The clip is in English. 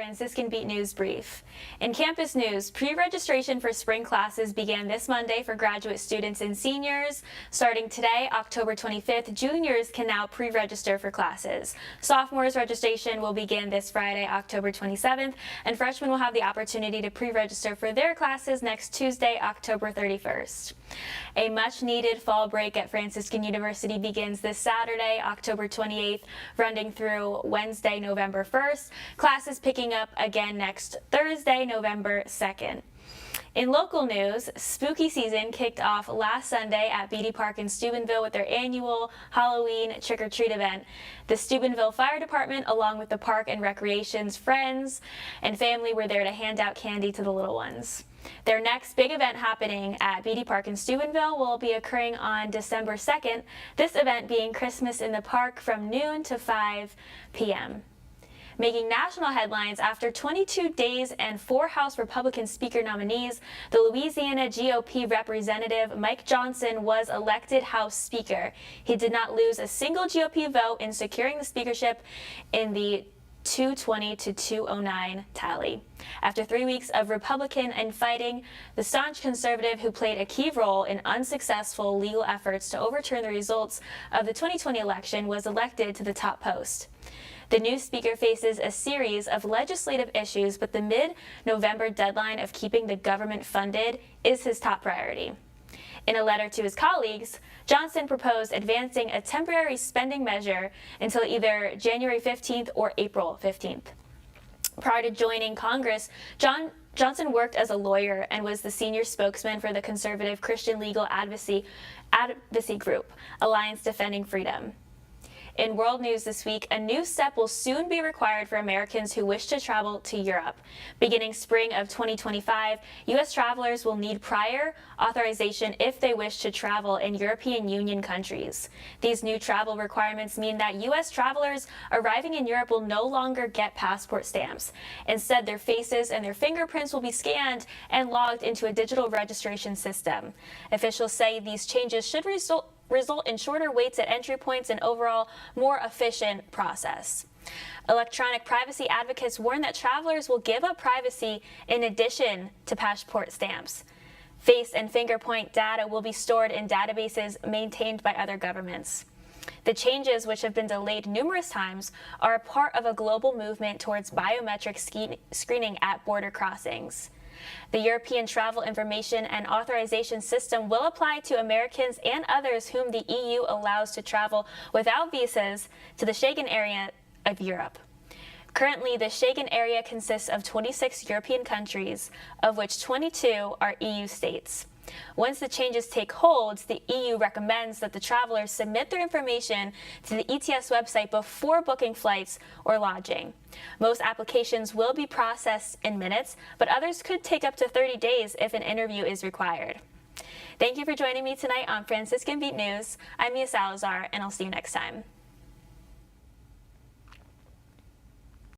Franciscan Beat News Brief. In campus news, pre-registration for spring classes began this Monday for graduate students and seniors. Starting today, October 25th, juniors can now pre-register for classes. Sophomores' registration will begin this Friday, October 27th, and freshmen will have the opportunity to pre-register for their classes next Tuesday, October 31st. A much-needed fall break at Franciscan University begins this Saturday, October 28th, running through Wednesday, November 1st. Classes picking up again next Thursday, November 2nd. In local news, spooky season kicked off last Sunday at Beatty Park in Steubenville with their annual Halloween trick-or-treat event. The Steubenville Fire Department, along with the Park and Recreation's friends and family, were there to hand out candy to the little ones. Their next big event happening at Beatty Park in Steubenville will be occurring on December 2nd, this event being Christmas in the Park from noon to 5 p.m. Making national headlines after 22 days and 4 House Republican Speaker nominees, the Louisiana GOP Representative Mike Johnson was elected House Speaker. He did not lose a single GOP vote in securing the speakership in the 220 to 209 tally. After 3 weeks of Republican infighting, the staunch conservative who played a key role in unsuccessful legal efforts to overturn the results of the 2020 election was elected to the top post. The new speaker faces a series of legislative issues, but the mid-November deadline of keeping the government funded is his top priority. In a letter to his colleagues, Johnson proposed advancing a temporary spending measure until either January 15th or April 15th. Prior to joining Congress, Johnson worked as a lawyer and was the senior spokesman for the conservative Christian legal advocacy group, Alliance Defending Freedom. In world news this week, a new step will soon be required for Americans who wish to travel to Europe. Beginning spring of 2025, U.S. travelers will need prior authorization if they wish to travel in European Union countries. These new travel requirements mean that U.S. travelers arriving in Europe will no longer get passport stamps. Instead, their faces and their fingerprints will be scanned and logged into a digital registration system. Officials say these changes should result in shorter waits at entry points and overall more efficient process. Electronic privacy advocates warn that travelers will give up privacy in addition to passport stamps. Face and fingerprint data will be stored in databases maintained by other governments. The changes, which have been delayed numerous times, are a part of a global movement towards biometric screening at border crossings. The European Travel Information and Authorization System will apply to Americans and others whom the EU allows to travel without visas to the Schengen area of Europe. Currently, the Schengen area consists of 26 European countries, of which 22 are EU states. Once the changes take hold, the EU recommends that the travelers submit their information to the ETS website before booking flights or lodging. Most applications will be processed in minutes, but others could take up to 30 days if an interview is required. Thank you for joining me tonight on Franciscan Beat News. I'm Mia Salazar, and I'll see you next time.